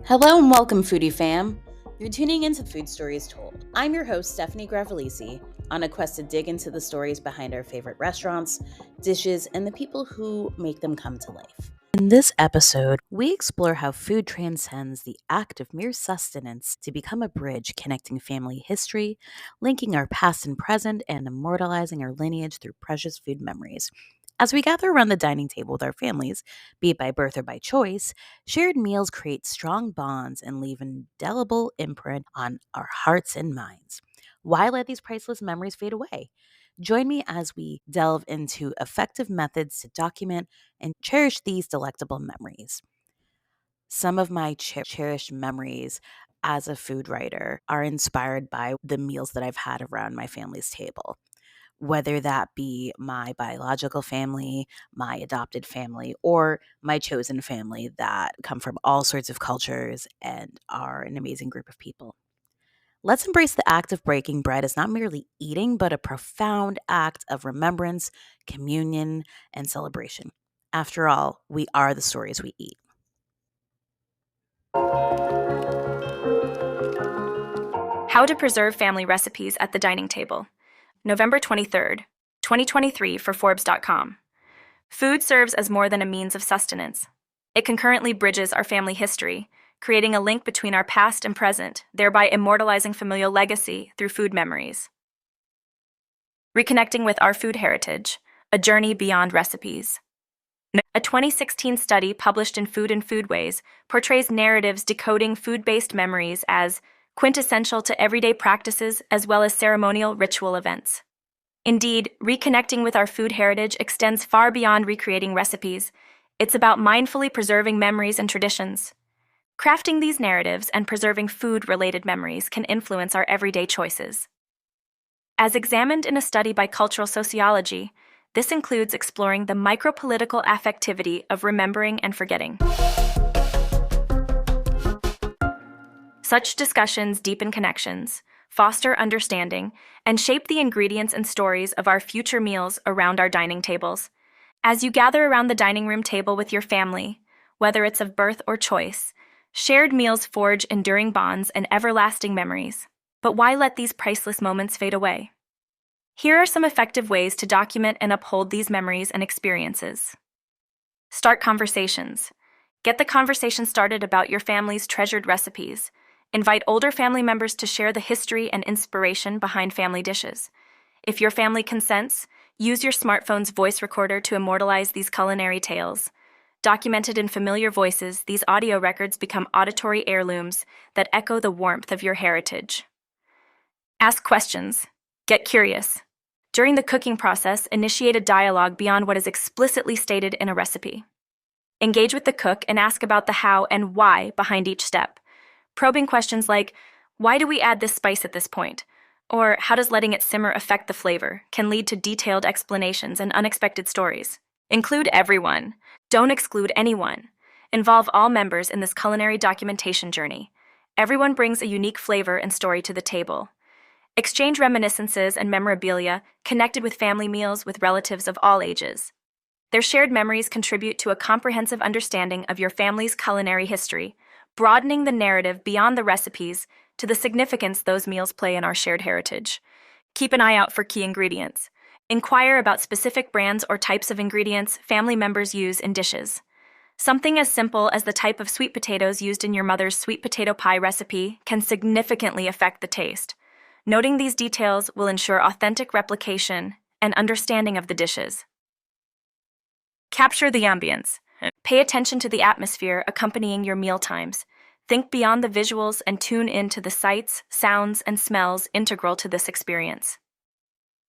Hello and welcome, foodie fam. You're tuning into Food Stories Told. I'm your host, Stephanie Gravelisi, on a quest to dig into the stories behind our favorite restaurants, dishes, and the people who make them come to life. In this episode, we explore how food transcends the act of mere sustenance to become a bridge connecting family history, linking our past and present, and immortalizing our lineage through precious food memories. As we gather around the dining table with our families, be it by birth or by choice, shared meals create strong bonds and leave an indelible imprint on our hearts and minds. Why let these priceless memories fade away? Join me as we delve into effective methods to document and cherish these delectable memories. Some of my cherished memories as a food writer are inspired by the meals that I've had around my family's table, whether that be my biological family, my adopted family, or my chosen family that come from all sorts of cultures and are an amazing group of people. Let's embrace the act of breaking bread as not merely eating, but a profound act of remembrance, communion, and celebration. After all, we are the stories we eat. How to Preserve Family Recipes at the Dining Table. November 23rd, 2023 for Forbes.com. Food serves as more than a means of sustenance. It concurrently bridges our family history, creating a link between our past and present, thereby immortalizing familial legacy through food memories. Reconnecting with our food heritage, a journey beyond recipes. A 2016 study published in Food and Foodways portrays narratives decoding food-based memories as quintessential to everyday practices as well as ceremonial ritual events. Indeed, reconnecting with our food heritage extends far beyond recreating recipes. It's about mindfully preserving memories and traditions. Crafting these narratives and preserving food-related memories can influence our everyday choices. As examined in a study by cultural sociology, this includes exploring the micropolitical affectivity of remembering and forgetting. Such discussions deepen connections, foster understanding, and shape the ingredients and stories of our future meals around our dining tables. As you gather around the dining room table with your family, whether it's of birth or choice, shared meals forge enduring bonds and everlasting memories. But why let these priceless moments fade away? Here are some effective ways to document and uphold these memories and experiences. Start conversations. Get the conversation started about your family's treasured recipes. Invite older family members to share the history and inspiration behind family dishes. If your family consents, use your smartphone's voice recorder to immortalize these culinary tales. Documented in familiar voices, these audio records become auditory heirlooms that echo the warmth of your heritage. Ask questions. Get curious. During the cooking process, initiate a dialogue beyond what is explicitly stated in a recipe. Engage with the cook and ask about the how and why behind each step. Probing questions like, why do we add this spice at this point? Or how does letting it simmer affect the flavor can lead to detailed explanations and unexpected stories. Include everyone. Don't exclude anyone. Involve all members in this culinary documentation journey. Everyone brings a unique flavor and story to the table. Exchange reminiscences and memorabilia connected with family meals with relatives of all ages. Their shared memories contribute to a comprehensive understanding of your family's culinary history, broadening the narrative beyond the recipes to the significance those meals play in our shared heritage. Keep an eye out for key ingredients. Inquire about specific brands or types of ingredients family members use in dishes. Something as simple as the type of sweet potatoes used in your mother's sweet potato pie recipe can significantly affect the taste. Noting these details will ensure authentic replication and understanding of the dishes. Capture the ambience. Pay attention to the atmosphere accompanying your meal times. Think beyond the visuals and tune into the sights, sounds, and smells integral to this experience.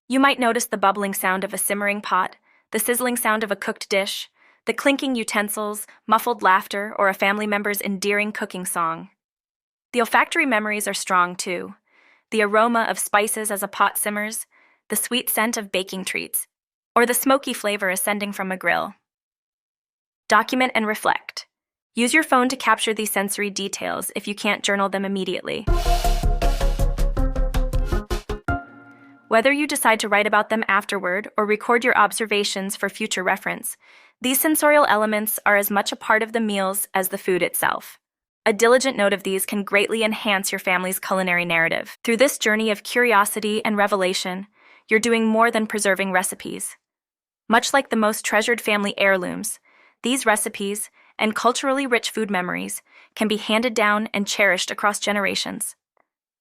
You might notice the bubbling sound of a simmering pot, the sizzling sound of a cooked dish, the clinking utensils, muffled laughter, or a family member's endearing cooking song. The olfactory memories are strong too. The aroma of spices as a pot simmers, the sweet scent of baking treats, or the smoky flavor ascending from a grill. Document and reflect. Use your phone to capture these sensory details if you can't journal them immediately. Whether you decide to write about them afterward or record your observations for future reference, these sensorial elements are as much a part of the meals as the food itself. A diligent note of these can greatly enhance your family's culinary narrative. Through this journey of curiosity and revelation, you're doing more than preserving recipes. Much like the most treasured family heirlooms, these recipes and culturally rich food memories can be handed down and cherished across generations.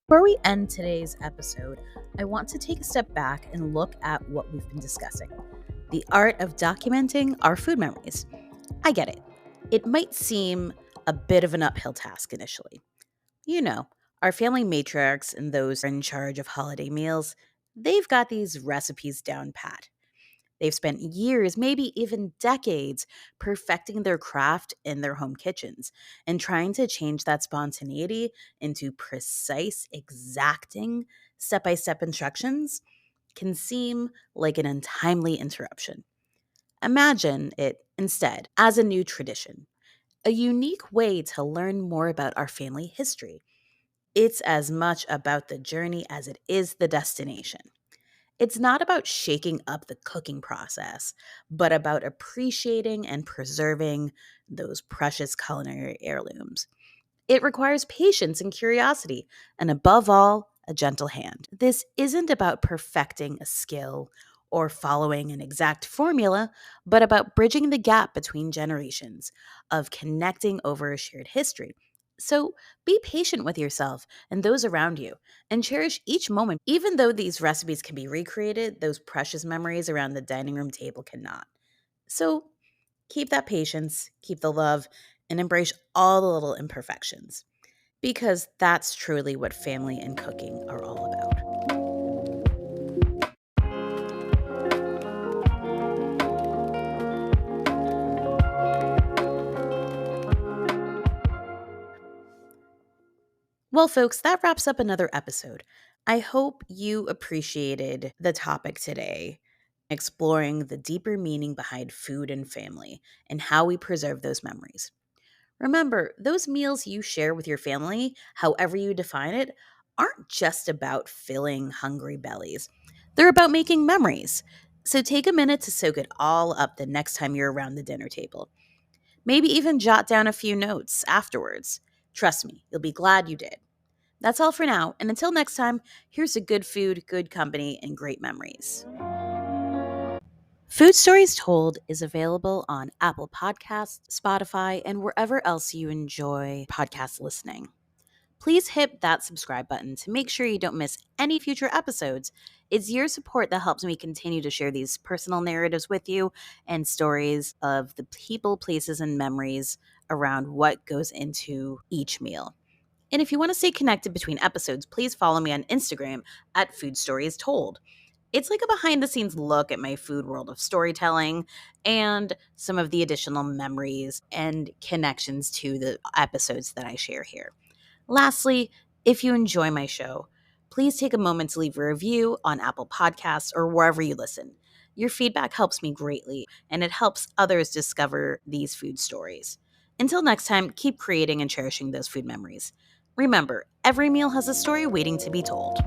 Before we end today's episode, I want to take a step back and look at what we've been discussing: the art of documenting our food memories. I get it. It might seem a bit of an uphill task initially. You know, our family matriarchs and those in charge of holiday meals, they've got these recipes down pat. They've spent years, maybe even decades, perfecting their craft in their home kitchens, and trying to change that spontaneity into precise, exacting, step by step instructions can seem like an untimely interruption. Imagine it instead as a new tradition, a unique way to learn more about our family history. It's as much about the journey as it is the destination. It's not about shaking up the cooking process, but about appreciating and preserving those precious culinary heirlooms. It requires patience and curiosity, and above all, a gentle hand. This isn't about perfecting a skill or following an exact formula, but about bridging the gap between generations, of connecting over a shared history. So be patient with yourself and those around you, and cherish each moment. Even though these recipes can be recreated, those precious memories around the dining room table cannot. So keep that patience, keep the love, and embrace all the little imperfections, because that's truly what family and cooking are all about. Well, folks, that wraps up another episode. I hope you appreciated the topic today, exploring the deeper meaning behind food and family and how we preserve those memories. Remember, those meals you share with your family, however you define it, aren't just about filling hungry bellies. They're about making memories. So take a minute to soak it all up the next time you're around the dinner table. Maybe even jot down a few notes afterwards. Trust me, you'll be glad you did. That's all for now, and until next time, here's to good food, good company, and great memories. Food Stories Told is available on Apple Podcasts, Spotify, and wherever else you enjoy podcast listening. Please hit that subscribe button to make sure you don't miss any future episodes. It's your support that helps me continue to share these personal narratives with you and stories of the people, places, and memories around what goes into each meal. And if you want to stay connected between episodes, please follow me on Instagram at Food Stories Told. It's like a behind the scenes look at my food world of storytelling and some of the additional memories and connections to the episodes that I share here. Lastly, if you enjoy my show, please take a moment to leave a review on Apple Podcasts or wherever you listen. Your feedback helps me greatly, and it helps others discover these food stories. Until next time, keep creating and cherishing those food memories. Remember, every meal has a story waiting to be told.